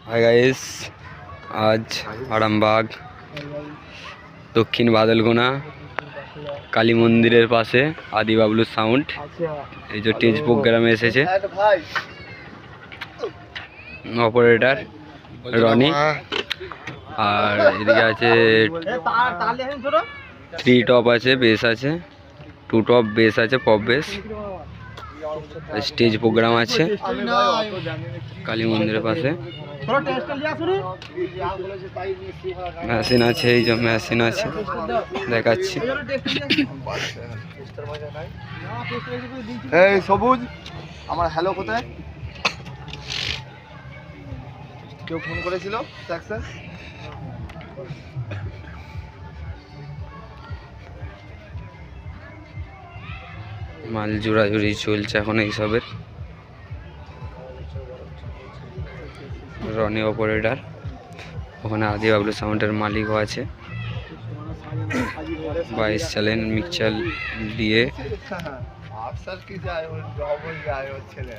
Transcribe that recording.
Hi guys, আজ আরামবাগ দক্ষিণ বাদলগোনা কালী মন্দিরের পাশে আদি বাবলু সাউন্ড এই যে স্টেজ প্রোগ্রামে এসেছে অপারেটর রনি। আর এদিকে আছে 3 টপ আছে, বেস আছে, 2 টপ বেস আছে, পপ বেস। স্টেজ প্রোগ্রাম আছে কালী মন্দিরের পাশে। মেশিন আছে, এই যে মেশিন আছে দেখাচ্ছি। এই সবুজ আমার হ্যালো কোথায়? কেউ ফোন করেছিল? সাকসেস মাল জোড়াজুড়ি চলছে এখন এইসবের। রনি অপারেটর, ওখানে আদি বাবলু সাউন্ডের মালিকও আছে। 22 চালেন মিক্সচার দিয়ে। আফসার কি যায়, ওর জব হয়ে যায় ওর ছেলে।